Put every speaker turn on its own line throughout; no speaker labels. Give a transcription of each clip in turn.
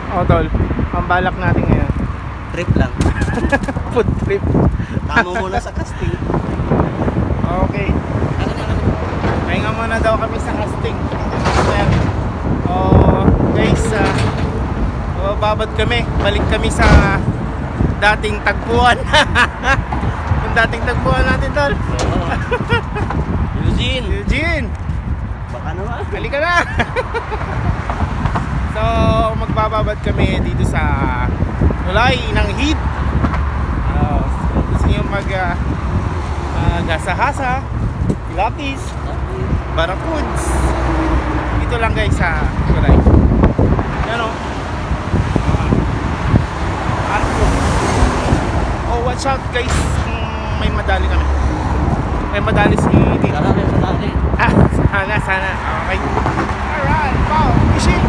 O tol, ang balak natin ngayon.
Trip lang.
Food trip.
Tamo muna sa casting.
Okay. Pahinga muna daw kami sa casting. Guys, babad kami. Balik kami sa dating tagpuan. Yung dating tagpuan natin tol. Eugene.
Baka naman.
Halika na. So magbababad kami dito sa Tulay ng Hid. Gusto nyo gasahasa, Pilates, Barracuds. Dito lang guys sa Tulay. Yan o. Oh, watch out guys kung may madali kami. May madali si dito.
Kala may madali.
Sana. Okay. Alright, wow, fishing.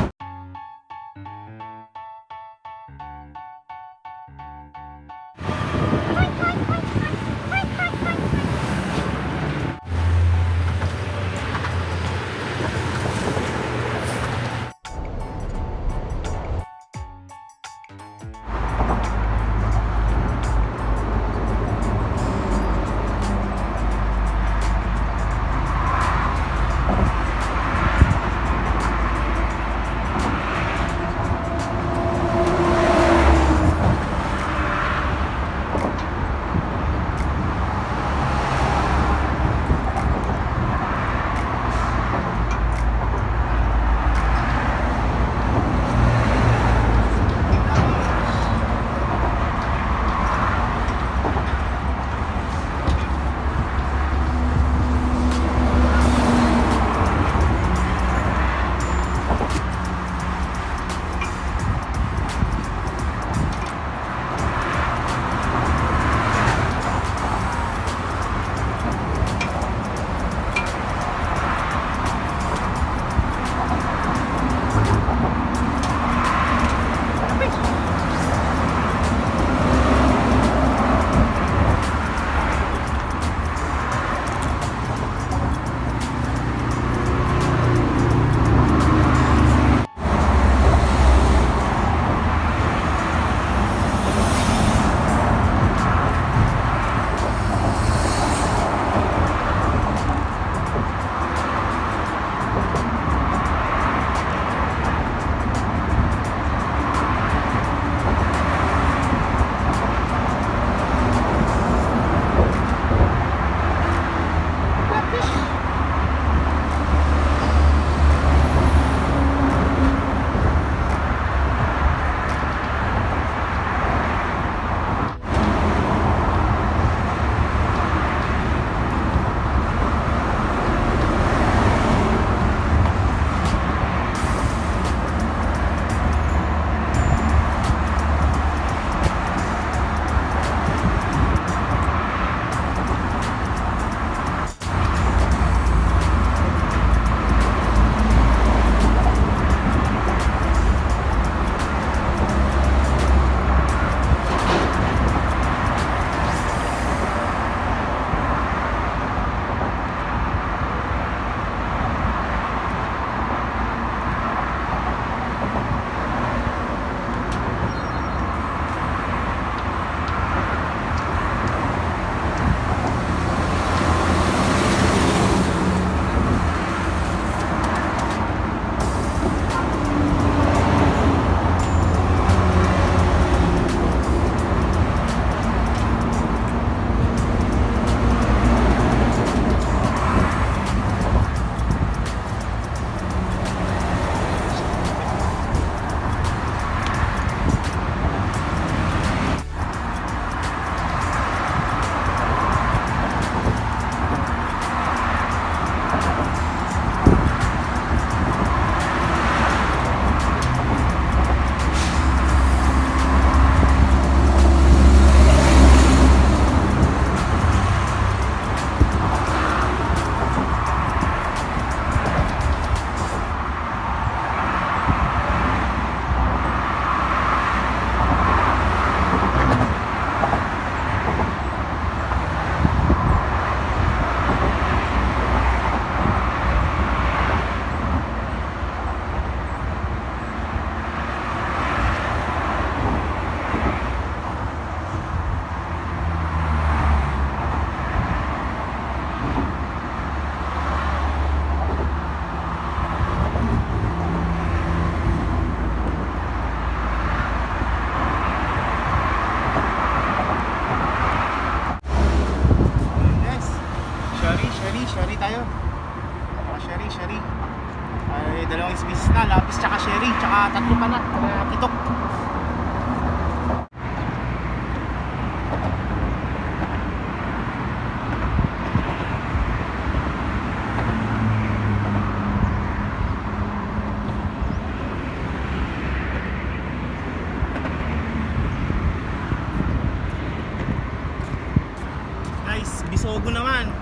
tatlo pala. Titok. Guys, bisogo naman.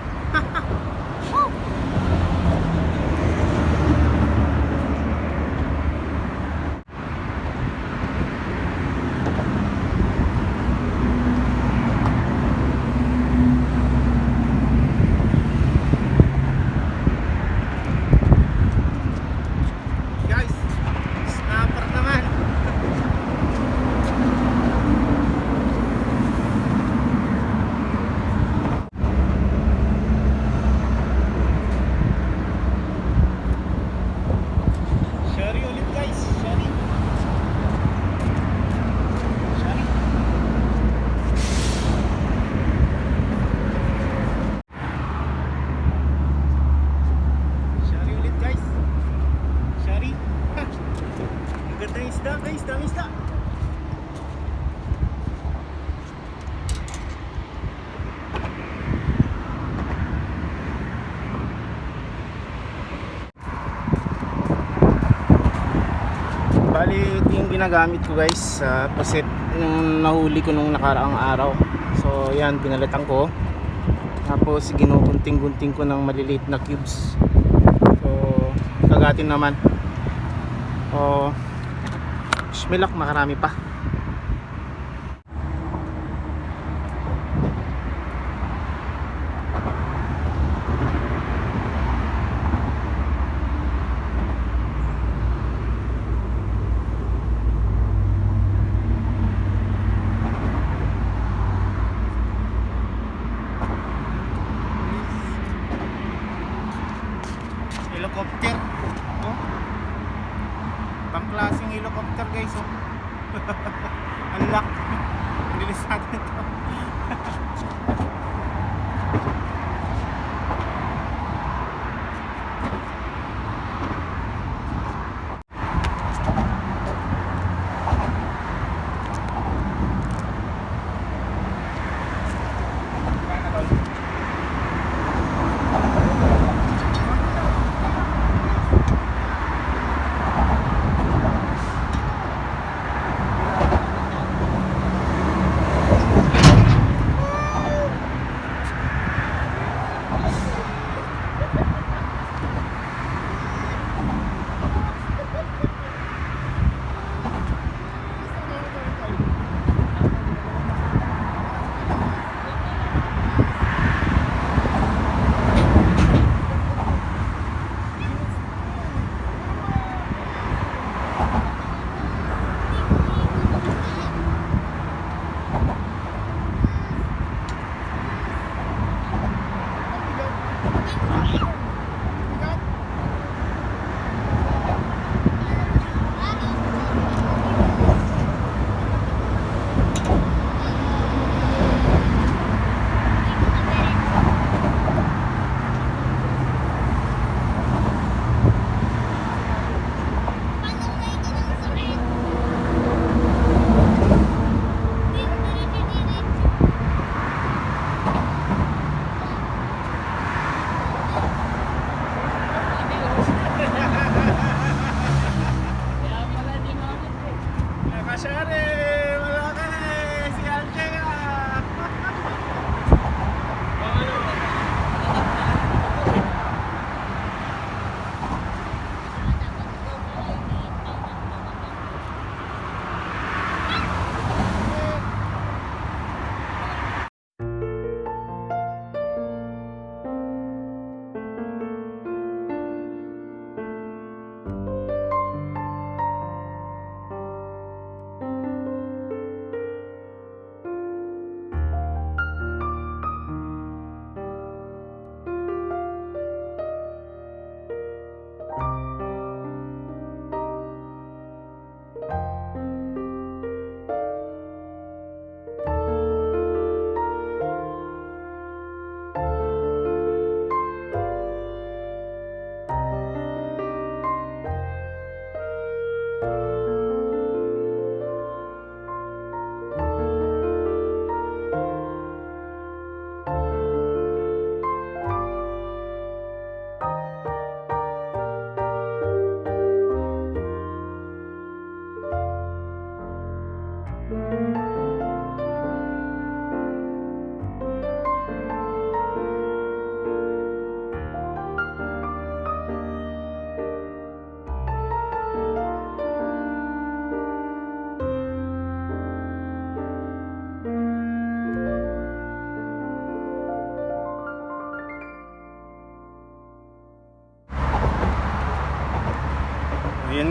Guys, snapper naman. Sherry ulit guys, Sherry. Sherry. Sherry ulit guys. Sherry. Ang ganda ng isda guys, dami isda. Bali, ito yung ginagamit ko guys sa paset yung nahuli ko nung nakaraang araw. So yan, binalatan ko. Tapos ginugunting-gunting ko ng maliliit na cubes. So kagatin naman. O shmilak, makarami pa. Helicopter. Oh. Pangklaseng helicopter guys. Oh. Unlock. Bilis natin ito. Ayan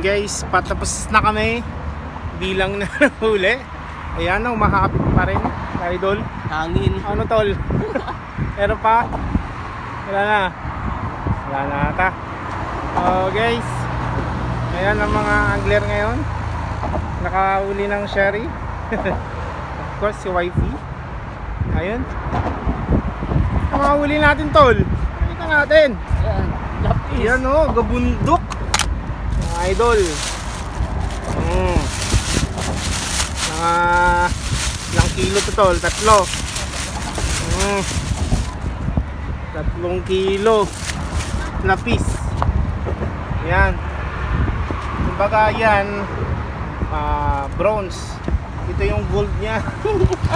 guys, patapos na kami bilang na huli. Ayan, umahapit pa rin, idol.
Hangin.
Ano tol? Pero pa? Wala na. Wala na ata. Oh guys, ayan ang mga angler ngayon. Nakahuli ng sherry. Of course, si wifey. Ayun. Ang mga huli natin tol. Nakita natin.
Ayan. Lapis.
Yan o, gabundok. Mga idol. Mga ilang kilo to tol? 3. 3 kilo lapis. Yan. Kumbaga yan, bronze. Ito yung gold niya.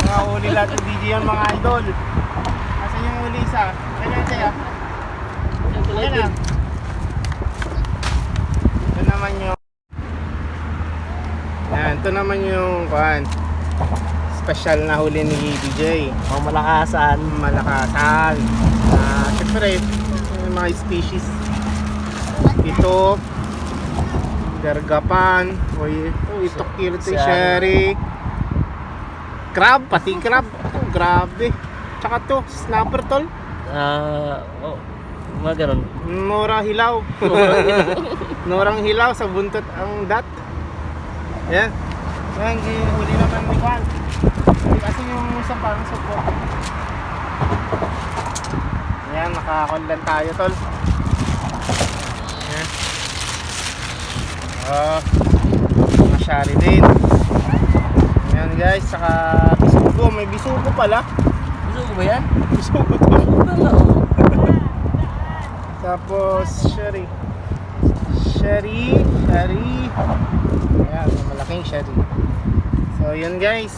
Mga huli lahat ng video yan mga idol. Asan yung huli isa? Ganyan siya. Ayan na. Ito naman yung yan, ito naman yung special na huli ni DJ.
Ang malakasan.
Malakasan. Siyempre, yung mga species. Ito, gargapan, ito kirti, sherry, crab, pati crab. Grabe. Tsaka to, snapper tol.
Oh, mga ganun.
Nora hilaw. Norang hilaw sa buntot ang dat. Yan. Yan, huli naman ni Juan. Kasi yung isa parang support. Yan, nakakondan tayo tol. Yan. Masyari din. Yan guys, saka bisugo. May bisugo pala.
Gusto ko ba yan?
Bisugo to. Tapos sherry. Sherry. Ayan, malaking sherry. So yun guys,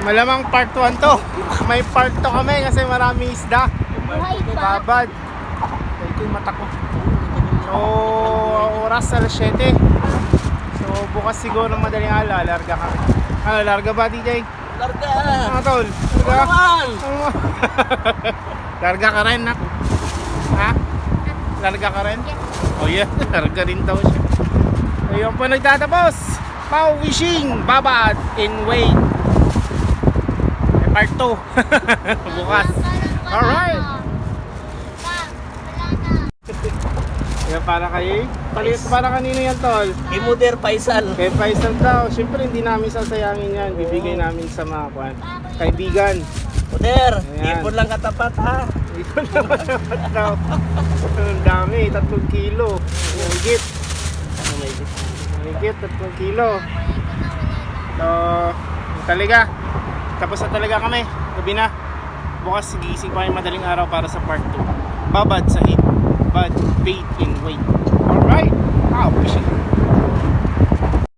malamang part 1 to. May part 2 kami kasi maraming isda. Babad. Ito yung mata ko. So oras alas 7. So bukas siguro madaling larga kami. Larga ba DJ?
Larga!
Mga tol, larga?
Naman!
Larga ka rin, nak? Ha? Larga ka rin? Oh yeah, larga rin daw siya. Ayun po nagtatapos. Pau Wishing, babad in wait. Part 2. Bukas. Alright. Yan para kayo. Para kanino yan tol?
Imuder Faisal.
Kay Faisal daw. Siyempre hindi namin sasayangin yan. Bibigay namin sa mga kaibigan.
Muder,
Ayan.
ipon lang katapat ha.
Ito naman naman daw. Ang dami, 3 kilo. Higit. Higit, 3 kilo. So, talaga. Tapos na talaga kami. Gabi na. Bukas gigising pa yung madaling araw para sa part 2. Babad sa hit. Bad bait in wait. Alright. Wow, fishing.